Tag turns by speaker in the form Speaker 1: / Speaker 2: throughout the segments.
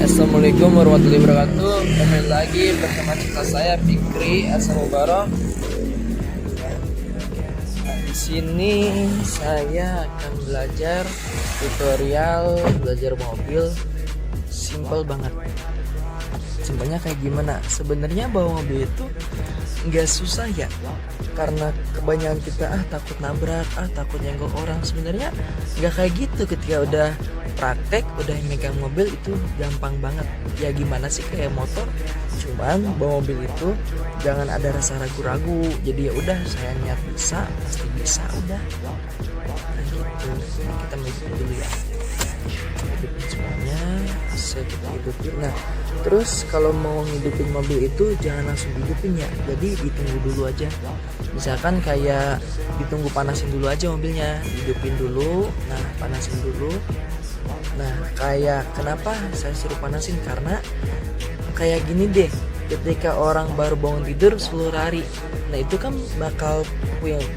Speaker 1: Assalamualaikum warahmatullahi wabarakatuh. Kembali lagi bersama cerita saya Fikri Asa Mubarok. Di sini saya akan belajar tutorial belajar mobil. Simple banget. Simpelnya kayak gimana? Sebenarnya bawa mobil itu nggak susah ya, karena kebanyakan kita takut nabrak, takut nyenggol orang. Sebenarnya nggak kayak gitu. Ketika udah praktek, udah megang mobil itu gampang banget. Ya gimana sih, kayak motor, cuman bawa mobil itu jangan ada rasa ragu-ragu. Jadi ya udah, saya niat bisa, pasti bisa, udah. Nah gitu. Nah, kita mulai dulu ya. Hidupin semuanya, saya kita hidupin. Nah terus kalau mau ngidupin mobil itu jangan langsung hidupin ya, jadi ditunggu dulu aja. Misalkan kayak ditunggu panasin dulu aja mobilnya, hidupin dulu. Nah panasin dulu. Nah kayak kenapa saya suruh panasin, karena kayak gini deh, ketika orang baru bangun tidur suruh lari, nah itu kan bakal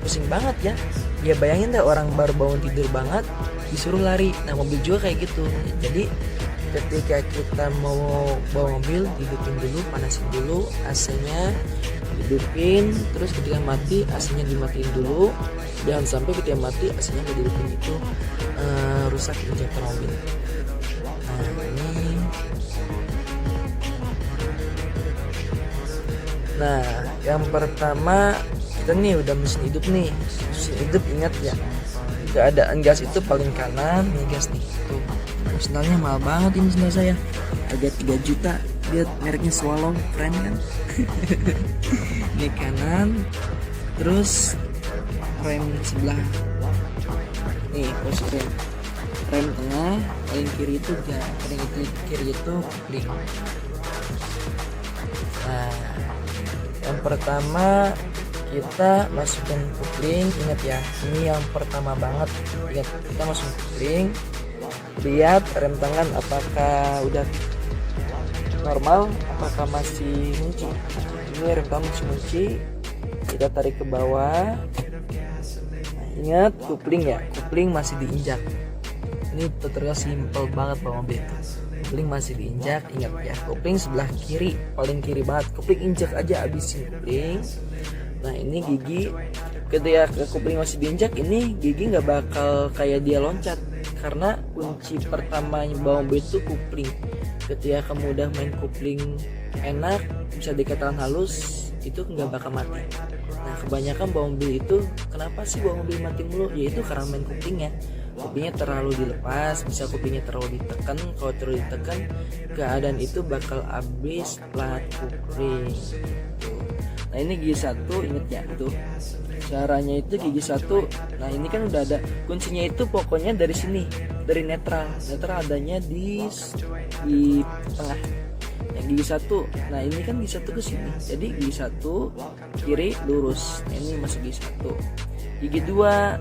Speaker 1: pusing banget ya. Ya bayangin deh, orang baru bangun tidur banget disuruh lari. Nah mobil juga kayak gitu. Jadi ketika kita mau bawa mobil, hidupin dulu, panasin dulu AC-nya, hidupin. Terus ketika mati AC-nya dimatiin dulu, jangan sampai ketika mati AC-nya nggak dihidupin, itu rusak injektor mobil. Nah yang pertama, kita nih udah mesin hidup nih. Mesin hidup ingat ya, keadaan gas itu paling kanan nih, gas nih tuh. Sendalnya mahal banget ini sendal saya, harga 3 juta. Lihat mereknya Swallow, keren kan. Ini kanan, terus rem sebelah nih, posisi rem tengah, paling kiri itu paling kiri itu kopling. Nah yang pertama kita masukin kopling. Ingat ya, ini yang pertama banget. Ingat, kita masukin kopling, lihat rem tangan apakah udah normal, apakah masih kunci. Ini rem tangan masih kunci, kita tarik ke bawah. Nah, ingat kopling ya, kopling masih diinjak. Ini tutorial simple banget bawa mobil itu. Kopling masih diinjak, ingat ya, kopling sebelah kiri, paling kiri banget. Kopling injak aja, abisin kopling. Nah ini gigi, ketika kopling masih diinjak, ini gigi nggak bakal kayak dia loncat, karena kunci pertamanya bawa mobil itu kopling. Ketika kamu udah main kopling enak, bisa dikatakan halus, itu nggak bakal mati. Nah kebanyakan bawa mobil itu, kenapa sih bawa mobil mati mulu? Yaitu karena main koplingnya. Koplingnya terlalu dilepas, bisa koplingnya terlalu ditekan. Kalau terlalu ditekan, keadaan itu bakal habis plat kopling. Nah ini gigi 1, inget ya tuh caranya, itu gigi 1. Nah ini kan udah ada kuncinya, itu pokoknya dari sini, dari netral adanya di tengah. Yang gigi 1, nah ini kan gigi 1 ke sini, jadi gigi 1 kiri lurus. Nah ini masuk gigi 1. Gigi 2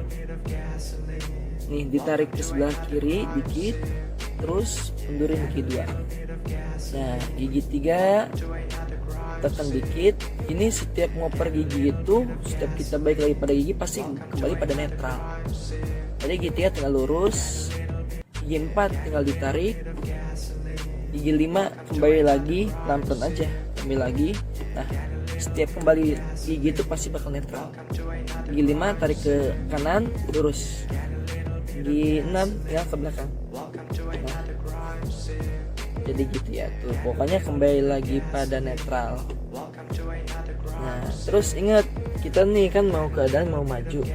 Speaker 1: nih ditarik ke sebelah kiri dikit, terus mundurin gigi 2. Nah gigi 3 tekan dikit. Ini setiap ngoper gigi itu, setiap kita balik lagi pada gigi, pasti kembali pada netral. Jadi gigi 3 tinggal lurus, gigi 4 tinggal ditarik, gigi 5 kembali lagi, pelan-pelan aja kembali lagi. Nah setiap kembali gigi itu pasti bakal netral. Gigi 5 tarik ke kanan lurus, gigi 6 tinggal ke belakang. Nah, jadi gitu ya tuh, pokoknya kembali lagi pada netral. Nah terus ingat, kita nih kan mau maju.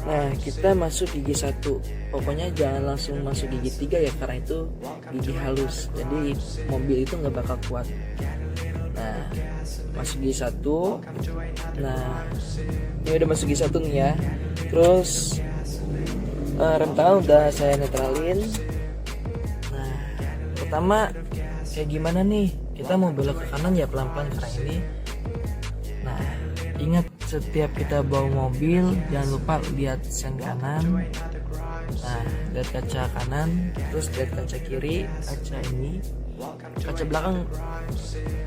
Speaker 1: Nah kita masuk gigi 1, pokoknya jangan langsung masuk gigi 3 ya, karena itu gigi halus, jadi mobil itu nggak bakal kuat. Nah masuk gigi 1. Nah ini udah masuk gigi 1 nih ya. Terus rem tangan udah saya netralin. Nah pertama kayak gimana nih, kita mau belok ke kanan ya pelan-pelan karena ini. Nah ingat, setiap kita bawa mobil jangan lupa lihat sen kanan. Nah lihat kaca kanan, terus lihat kaca kiri, kaca ini. Kaca belakang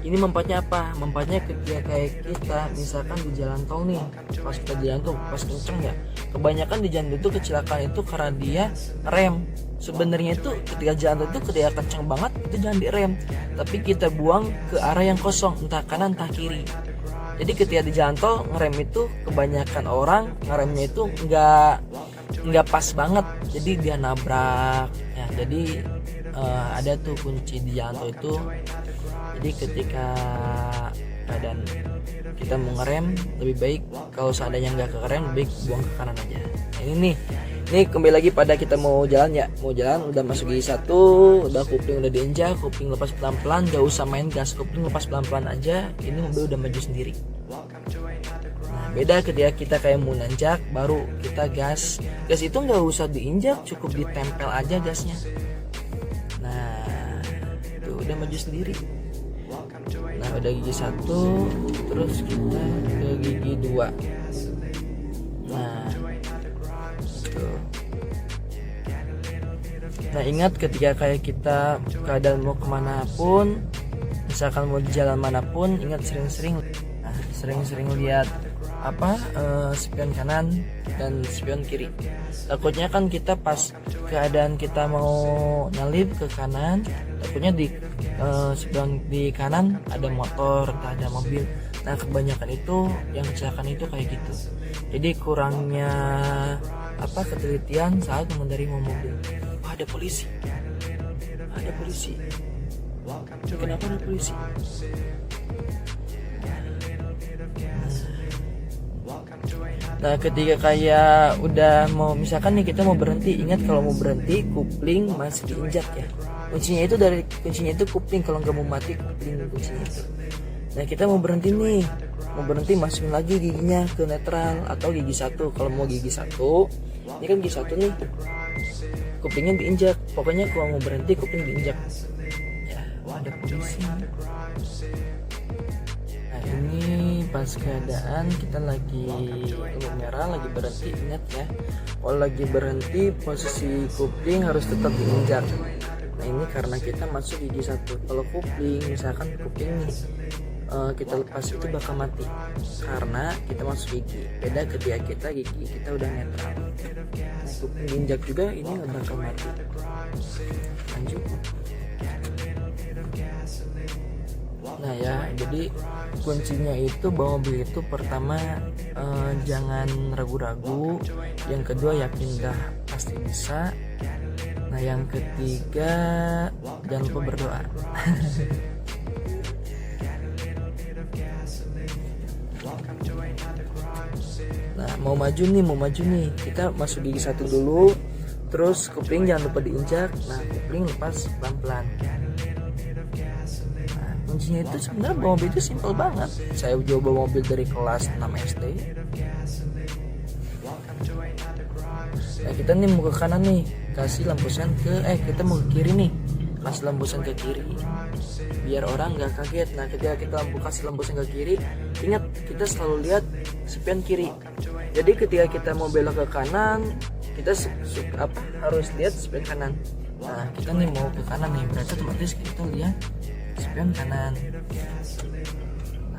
Speaker 1: ini manfaatnya apa? Manfaatnya ketika kayak kita misalkan di jalan tol nih, pas kita di jalan tol pas kenceng ya, kebanyakan di jalan itu kecelakaan itu karena dia rem. Sebenarnya itu ketika jalan tol itu ketika kenceng banget itu jangan direm, tapi kita buang ke arah yang kosong, entah kanan entah kiri. Jadi ketika di jalan tol ngerem itu kebanyakan orang ngeremnya itu nggak pas banget, jadi dia nabrak ya. Jadi ada tuh kunci di jalan tol itu. Jadi ketika keadaan kita mau ngerem, lebih baik kalau seandainya nggak ke rem, lebih baik buang ke kanan aja. Nah, ini kembali lagi pada kita mau jalan ya, mau jalan udah masuk gigi 1, udah kupling udah diinjak, kupling lepas pelan-pelan, gak usah main gas, kupling lepas pelan-pelan aja, ini mobil udah maju sendiri. Nah, beda ketika kita kayak mau nanjak, baru kita gas itu nggak usah diinjak, cukup ditempel aja gasnya. Nah, itu udah maju sendiri. Nah, udah gigi 1, terus kita ke gigi 2. Nah, itu. Nah, ingat ketika kayak kita keadaan mau kemana pun, misalkan mau di jalan manapun, ingat sering-sering lihat spion kanan dan spion kiri. Takutnya kan kita pas keadaan kita mau nyalip ke kanan, takutnya di spion di kanan ada motor, ada mobil. Nah, kebanyakan itu yang kecelakaan itu kayak gitu. Jadi kurangnya ketelitian saat mengendari mobil. Wah, ada polisi. Kenapa ada polisi? Nah, ketika kayak udah mau, misalkan nih kita mau berhenti, ingat kalau mau berhenti kupling masih diinjak ya. Kuncinya itu kupling, kalau nggak mau mati kupling kuncinya itu. Nah, kita mau berhenti masukin lagi giginya ke netral atau gigi 1. Kalau mau gigi 1, ini kan gigi 1 nih, kuplingnya diinjak. Pokoknya kalau mau berhenti kupling diinjak. Ya, ada polisi. Nah, ini pas keadaan kita lagi lampu merah, lagi berhenti, ingat ya, kalau lagi berhenti posisi kupling harus tetap diinjak. Nah, ini karena kita masuk gigi 1. Kalau kupling, misalkan kupling nih kita lepas itu bakal mati karena kita masuk gigi. Beda ketika gigi kita udah netral. Nah, kupling diinjak juga ini nggak bakal mati. Lanjut. Nah ya, jadi kuncinya itu bawa mobil itu pertama jangan ragu-ragu, yang kedua yakin dah pasti bisa. Nah, yang ketiga jangan lupa berdoa. Nah, mau maju nih, kita masuk gigi 1 dulu, terus kupling jangan lupa diinjak. Nah, kupling lepas pelan-pelan. Kuncinya itu sebenarnya bawa mobil itu simpel banget. Saya coba bawa mobil dari kelas 6 SD. Nah, kita nih mau ke kanan nih, kasih lampu sen kita mau ke kiri nih, kasih lampu sen ke kiri biar orang nggak kaget. Nah, ketika kita kasih lampu sen ke kiri, ingat kita selalu lihat spion kiri. Jadi ketika kita mau belok ke kanan, kita harus lihat spion kanan. Nah, kita nih mau ke kanan nih, berarti otomatis kita lihat spion kanan.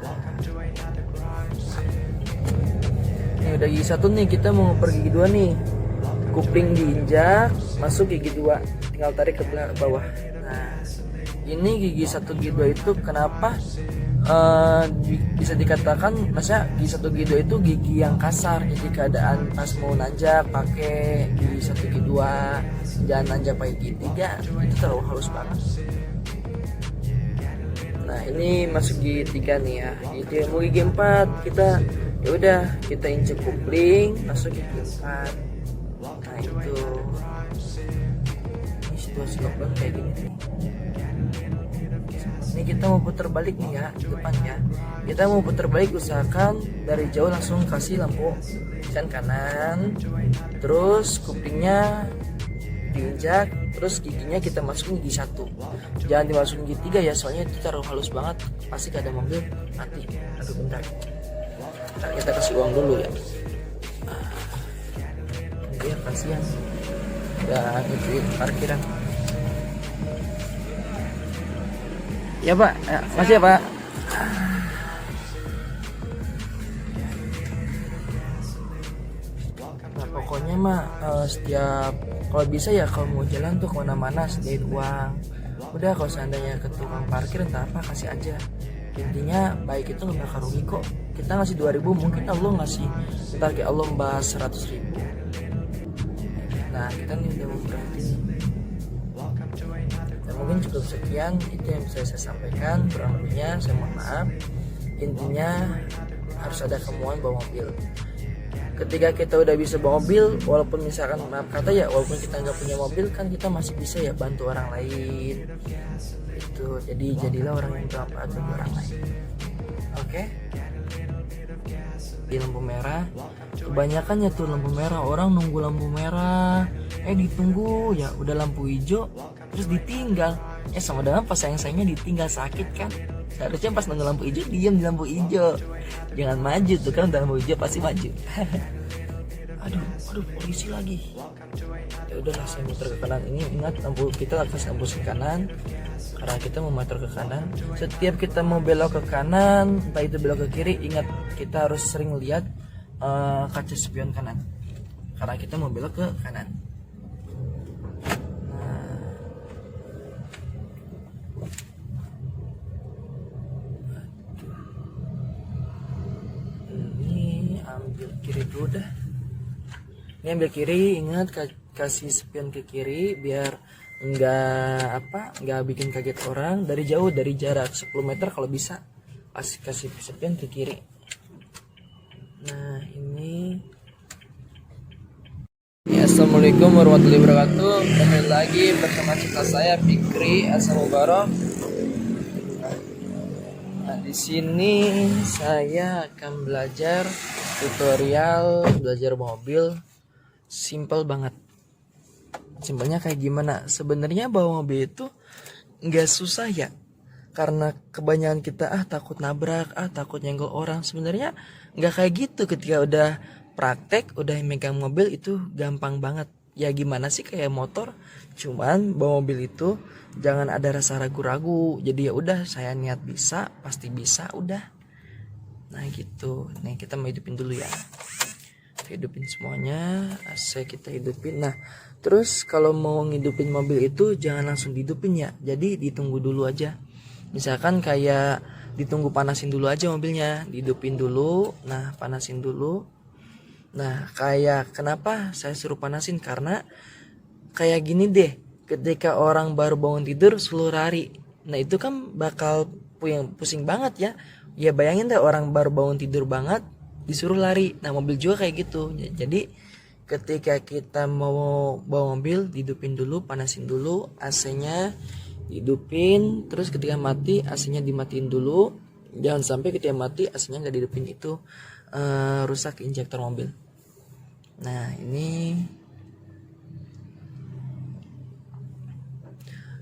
Speaker 1: Nah, ini udah gigi 1 nih, kita mau pergi gigi 2 nih. Kupling diinjak, masuk gigi 2, tinggal tarik ke bawah. Nah, ini gigi 1 gigi 2 itu kenapa bisa dikatakan maksudnya gigi 1 gigi 2 itu gigi yang kasar. Jadi keadaan pas mau nanjak pakai gigi 1 gigi 2, jangan nanjak pakai gigi 3, itu terlalu halus banget. Nah, ini masuk gigi 3 nih ya. Mau gigi 4 kita ya udah kita injek kupling masuk gigi 4. Nah, itu ini situasi lockdown kayak gini nih. Ini kita mau putar balik nih ya, depan ya. Kita mau putar balik, usahakan dari jauh langsung kasih lampu sen kanan, terus kuplingnya diinjak, terus giginya kita masukin gigi 1. Jangan dimasukin gigi 3 ya, soalnya itu terlalu halus banget, pasti ada mobil mati. Aduh, bentar. Nah, kita kasih uang dulu ya. Biar kasihan. Ya, itu parkiran. Ya Pak, makasih ya Pak. Nah pokoknya mah setiap kalau bisa ya kalau mau jalan tuh kemana-mana sediain uang. Udah kalau seandainya ke tukang parkir entah apa kasih aja. Intinya baik itu nggak bakal rugi kok. Kita ngasih 2.000 mungkin Allah ngasih ntar kayak Allah bahas 100.000. Nah kita nih udah mau berhenti nih. Dan mungkin cukup sekian itu yang bisa saya sampaikan. Kurang lebihnya saya mohon maaf. Intinya harus ada kemauan bawa mobil. Ketika kita udah bisa bawa mobil, walaupun misalkan maaf kata ya, walaupun kita nggak punya mobil kan kita masih bisa ya bantu orang lain. Itu jadi jadilah orang yang bermanfaat bagi orang lain. Oke? Di lampu merah, kebanyakan ya tuh lampu merah, orang nunggu lampu merah, ditunggu ya udah lampu hijau, terus ditinggal. Sama dengan pas sayang-sayangnya ditinggal sakit kan. Seharusnya pas nunggu lampu hijau diam di lampu hijau, jangan maju tuh kan, udah lampu hijau pasti maju. aduh polisi lagi. Ya udahlah saya muter ke kanan. Ini ingat lampu kita akan lampu ke kanan karena kita mau muter ke kanan. Setiap kita mau belok ke kanan entah itu belok ke kiri, ingat kita harus sering lihat kaca spion kanan karena kita mau belok ke kanan. Ambil kiri dulu dah. Ini ambil kiri, ingat kasih spion ke kiri biar nggak bikin kaget orang. Dari jauh, dari jarak 10 meter kalau bisa kasih spion ke kiri. Nah ini ya, assalamualaikum warahmatullahi wabarakatuh. Kembali lagi bersama kita saya Fikri Asal Mubarak. Nah di sini saya akan belajar tutorial belajar mobil. Simple banget. Simpelnya kayak gimana? Sebenarnya bawa mobil itu nggak susah ya. Karena kebanyakan kita takut nabrak, takut nyenggol orang. Sebenarnya nggak kayak gitu. Ketika udah praktek, udah megang mobil itu gampang banget. Ya gimana sih kayak motor. Cuman bawa mobil itu jangan ada rasa ragu-ragu. Jadi ya udah saya niat bisa, pasti bisa udah. Nah gitu. Nih kita mau hidupin dulu ya. Hidupin semuanya, AC kita hidupin. Nah terus kalau mau ngidupin mobil itu jangan langsung dihidupin ya, jadi ditunggu dulu aja. Misalkan kayak ditunggu panasin dulu aja mobilnya, dihidupin dulu. Nah panasin dulu. Nah kayak kenapa saya suruh panasin, karena kayak gini deh, ketika orang baru bangun tidur suruh lari, nah itu kan bakal pusing banget ya. Ya bayangin deh orang baru bangun tidur banget disuruh lari. Nah mobil juga kayak gitu. Jadi ketika kita mau bawa mobil, dihidupin dulu, panasin dulu, AC-nya dihidupin. Terus ketika mati AC-nya dimatiin dulu. Jangan sampai ketika mati AC-nya nggak dihidupin, itu rusak injektor mobil. Nah ini,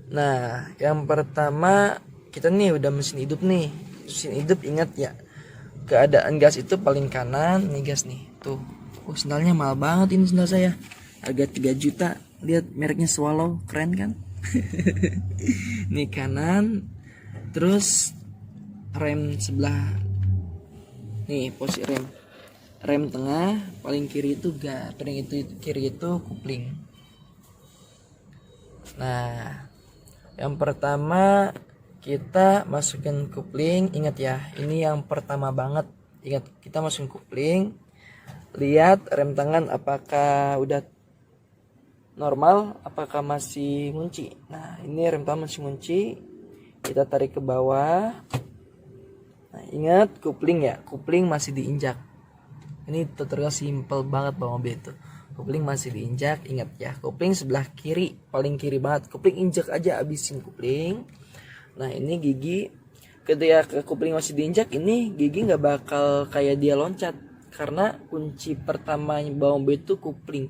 Speaker 1: nah yang pertama kita nih udah mesin hidup nih. Mesin hidup ingat ya, keadaan gas itu paling kanan. Nih gas nih tuh. Sendalnya mahal banget ini sendal saya, harga 3 juta. Lihat mereknya Swallow, keren kan. Nih kanan. Terus rem sebelah nih, posisi rem tengah. Paling kiri itu gas, paling itu kiri itu kupling. Nah yang pertama kita masukin kupling. Ingat ya, ini yang pertama banget. Ingat, kita masukin kupling, lihat rem tangan apakah udah normal, apakah masih ngunci. Nah ini rem tangan masih ngunci, kita tarik ke bawah. Nah ingat kupling ya, kupling masih diinjak. Ini tutorial simple banget bawa mobil itu. Kupling masih diinjak, ingat ya, kupling sebelah kiri, paling kiri banget. Kupling injak aja, abisin kupling. Nah ini gigi, ketika kupling masih diinjak, ini gigi nggak bakal kayak dia loncat, karena kunci pertama bawa mobil itu kupling.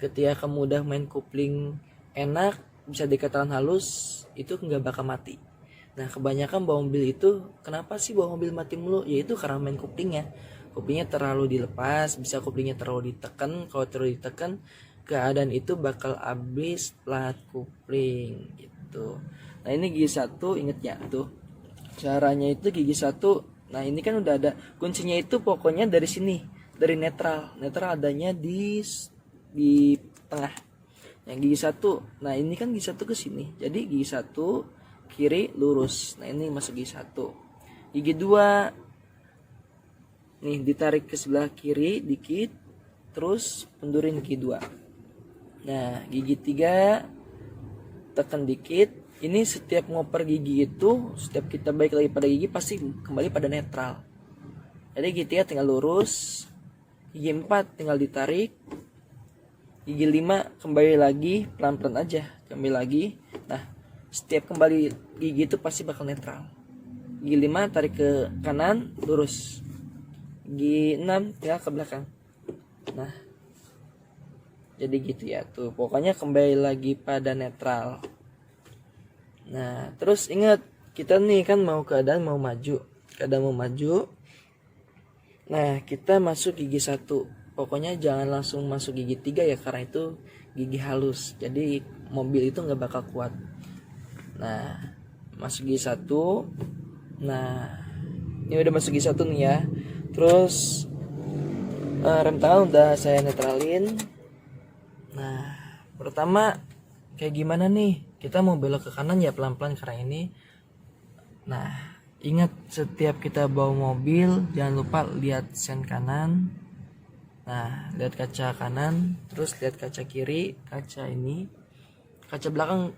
Speaker 1: Ketika kamu udah main kupling enak, bisa dikatakan halus, itu nggak bakal mati. Nah kebanyakan bawa mobil itu, kenapa sih bawa mobil mati mulu? Yaitu karena main kuplingnya. Kuplingnya terlalu dilepas, bisa kuplingnya terlalu ditekan. Kalau terlalu ditekan, keadaan itu bakal habis plat kupling gitu. Nah ini gigi 1, inget ya tuh, Caranya itu gigi satu. Nah ini kan udah ada kuncinya, itu pokoknya dari sini, dari netral. Netral adanya di tengah. Yang gigi satu. Nah ini kan gigi satu ke sini. Jadi gigi satu kiri lurus. Nah ini masuk gigi satu. Gigi dua nih ditarik ke sebelah kiri dikit, terus pendurin gigi dua. Nah gigi tiga tekan dikit. Ini setiap ngoper gigi itu, setiap kita balik lagi pada gigi pasti kembali pada netral. Jadi gigi tiga tinggal lurus, gigi 4 tinggal ditarik, gigi 5 kembali lagi pelan-pelan aja, kembali lagi. Nah setiap kembali gigi itu pasti bakal netral. Gigi 5 tarik ke kanan lurus, gigi 6 tinggal ke belakang. Nah jadi gitu ya tuh, pokoknya kembali lagi pada netral. Nah terus ingat, kita nih kan mau keadaan mau maju. Nah kita masuk gigi satu. Pokoknya jangan langsung masuk gigi 3 ya, karena itu gigi halus, jadi mobil itu nggak bakal kuat. Nah masuk gigi satu. Nah ini udah masuk gigi satu nih ya. Terus rem tangan udah saya netralin. Nah pertama kayak gimana nih, kita mau belok ke kanan ya pelan-pelan karena ini. Nah ingat, setiap kita bawa mobil jangan lupa lihat sen kanan. Nah lihat kaca kanan, terus lihat kaca kiri, kaca ini, kaca belakang.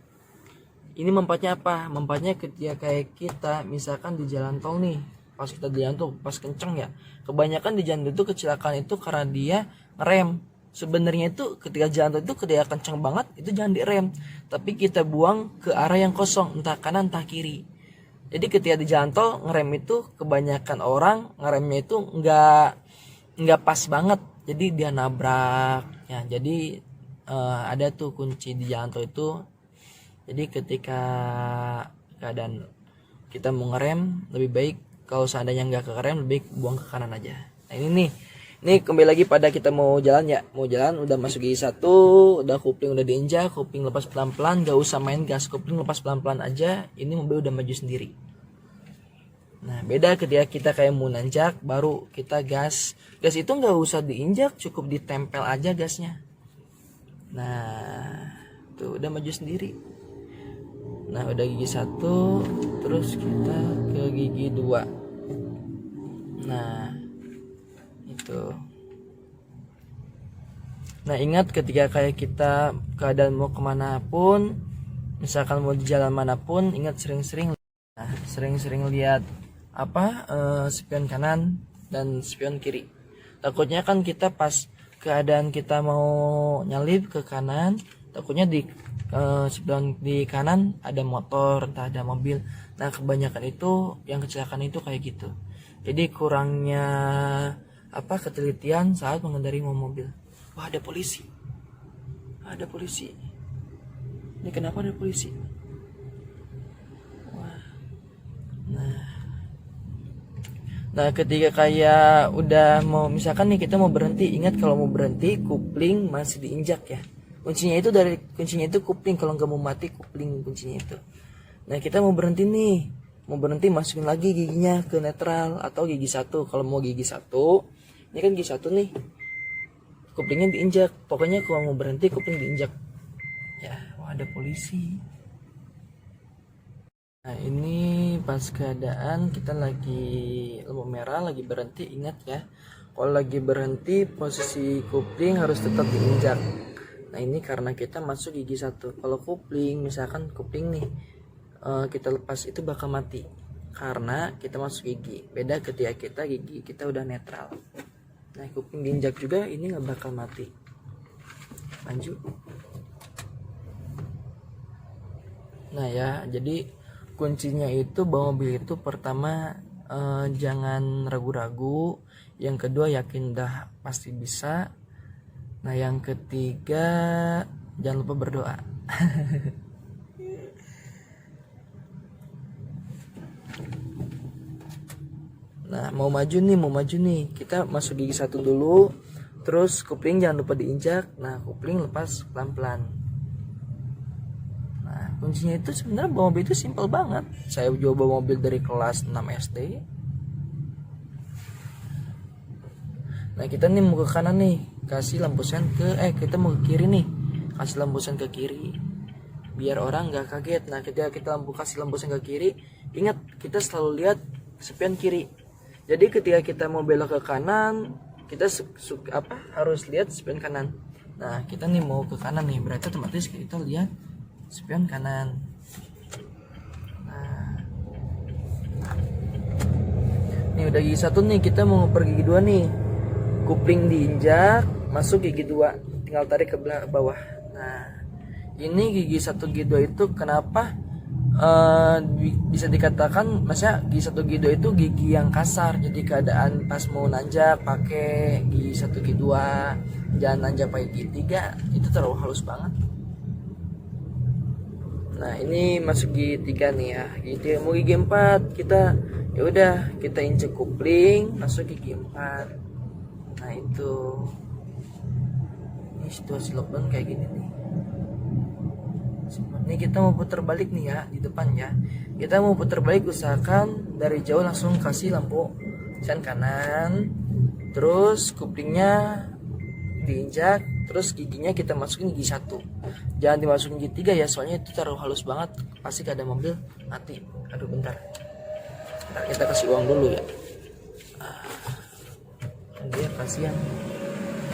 Speaker 1: Ini manfaatnya apa? Manfaatnya ketika kayak kita misalkan di jalan tol nih, pas kita di jalan tol pas kenceng ya, kebanyakan di jalan itu kecelakaan itu karena dia ngerem. Sebenarnya itu ketika jalan tol itu ketika kencang banget itu jangan direm, tapi kita buang ke arah yang kosong, entah kanan entah kiri. Jadi ketika di jalan tol ngerem itu kebanyakan orang ngeremnya itu nggak pas banget, jadi dia nabrak ya. Jadi ada tuh kunci di jalan tol itu. Jadi ketika keadaan kita mau ngerem, lebih baik kalau seandainya nggak ke rem, lebih baik buang ke kanan aja. Nah ini nih, ini kembali lagi pada kita mau jalan ya, mau jalan udah masuk gigi satu, udah kupling udah diinjak, kupling lepas pelan-pelan, gak usah main gas, kupling lepas pelan-pelan aja. Ini mobil udah maju sendiri. Nah beda ketika kita kayak mau nanjak, baru kita gas. Gas itu gak usah diinjak, cukup ditempel aja gasnya. Nah tuh udah maju sendiri. Nah udah gigi satu, terus kita ke gigi 2. Nah itu. Nah ingat, ketika kayak kita keadaan mau kemana pun, misalkan mau di jalan manapun, ingat sering-sering lihat spion kanan dan spion kiri. Takutnya kan kita pas keadaan kita mau nyalip ke kanan, takutnya di spion di kanan ada motor, entah ada mobil. Nah kebanyakan itu yang kecelakaan itu kayak gitu. Jadi kurangnya ketelitian saat mengendarai mobil. Wah ada polisi, ini kenapa ada polisi? Wah. Nah ketika kayak udah mau, misalkan nih kita mau berhenti, ingat kalau mau berhenti kupling masih diinjak ya. Kuncinya itu kupling, kalau nggak mau mati kupling kuncinya itu. Nah kita mau berhenti nih, masukin lagi giginya ke netral atau gigi satu. Kalau mau gigi satu, ini kan gigi satu nih, kuplingnya diinjak. Pokoknya kalau mau berhenti kupling diinjak ya. Wah ada polisi. Nah ini pas keadaan kita lagi lampu merah, lagi berhenti. Ingat ya, kalau lagi berhenti posisi kupling harus tetap diinjak. Nah ini karena kita masuk gigi satu. Kalau kupling, misalkan kupling nih kita lepas, itu bakal mati karena kita masuk gigi. Beda ketika gigi kita udah netral. Nah kupling diinjak juga, ini nggak bakal mati. Lanjut. Nah ya, jadi kuncinya itu bawa mobil itu pertama jangan ragu-ragu, yang kedua yakin dah pasti bisa. Nah yang ketiga jangan lupa berdoa. Nah mau maju nih, kita masuk gigi satu dulu, terus kupling jangan lupa diinjak. Nah kupling lepas pelan-pelan. Nah Kuncinya itu sebenarnya bawa mobil itu simple banget. Saya juga bawa mobil dari kelas 6 SD. Nah kita nih mau ke kanan nih, kasih lampu sen kita mau ke kiri nih, kasih lampu sen ke kiri biar orang nggak kaget. Nah ketika kita kasih lampu sen ke kiri, ingat kita selalu lihat spion kiri. Jadi ketika kita mau belok ke kanan, kita harus lihat spion kanan. Nah kita nih mau ke kanan nih, berarti otomatis kita lihat spion kanan. Nah ini udah gigi 1 nih, kita mau pergi gigi 2 nih. Kupling diinjak, masuk gigi 2, tinggal tarik ke bawah. Nah ini gigi 1 gigi 2 itu kenapa bisa dikatakan masa gigi 1 gigi 2 itu gigi yang kasar. Jadi keadaan pas mau nanjak pakai gigi 1 gigi 2, jangan nanjak pakai gigi 3, itu terlalu halus banget. Nah ini masuk gigi 3 nih ya, gigi 3. Mau gigi 4 kita ya udah kita injek kupling masuk gigi 4. Nah itu, ini situasi lockdown kayak gini nih. Ini kita mau putar balik nih ya di depan ya. Kita mau putar balik, usahakan dari jauh langsung kasih lampu sen kanan, terus kuplingnya diinjak, terus giginya kita masukin gigi 1. Jangan dimasukin gigi 3 ya, soalnya itu terlalu halus banget, pasti ada mobil mati. Aduh bentar kita kasih uang dulu ya. Dia kasihan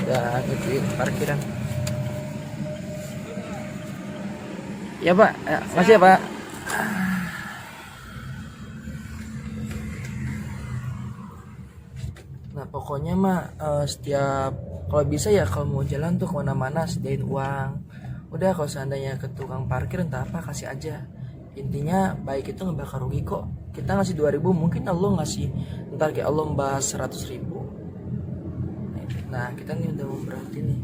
Speaker 1: udah ngituin parkiran ya pak. Masih ya pak. Nah pokoknya mah setiap kalau bisa ya kalau mau jalan tuh kemana-mana sediain uang. Udah kalau seandainya ke tukang parkir entah apa kasih aja, intinya baik itu nggak bakal rugi kok. Kita ngasih 2.000 mungkin Allah ngasih ntar kayak Allah bahas 100.000. Nah kita nih udah mau berhenti nih.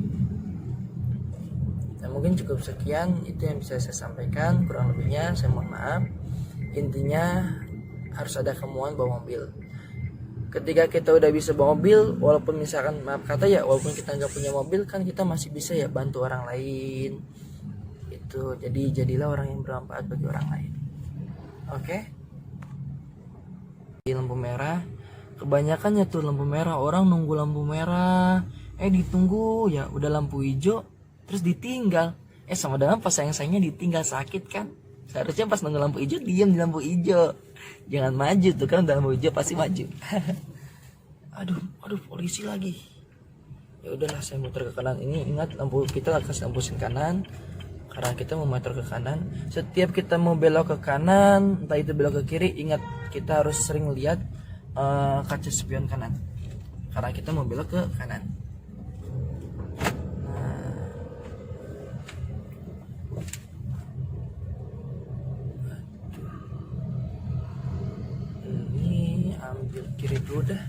Speaker 1: Nah mungkin cukup sekian itu yang bisa saya sampaikan, kurang lebihnya saya mohon maaf. Intinya harus ada kemauan bawa mobil. Ketika kita udah bisa bawa mobil, walaupun misalkan maaf kata ya, walaupun kita nggak punya mobil kan kita masih bisa ya bantu orang lain. Itu jadilah orang yang bermanfaat bagi orang lain. Oke? Di lampu merah, kebanyakan ya tuh lampu merah, orang nunggu lampu merah, ditunggu ya udah lampu hijau terus ditinggal. Sama dengan pas sayang-sayangnya ditinggal, sakit kan. Seharusnya pas nunggu lampu hijau diam di lampu hijau, jangan maju tuh kan, udah lampu hijau pasti maju. aduh polisi lagi. Ya udahlah saya muter ke kanan. Ini ingat lampu kita kasih lampu sen kanan karena kita mau muter ke kanan. Setiap kita mau belok ke kanan, entah itu belok ke kiri, ingat kita harus sering lihat kaca spion kanan karena kita mau belok ke kanan. Ini ambil kiri dulu dah.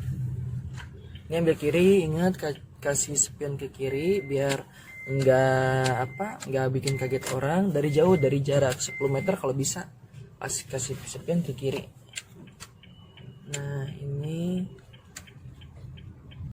Speaker 1: Ini ambil kiri, ingat kasih spion ke kiri biar nggak bikin kaget orang. Dari jauh, dari jarak 10 meter kalau bisa kasih spion ke kiri. Nah ini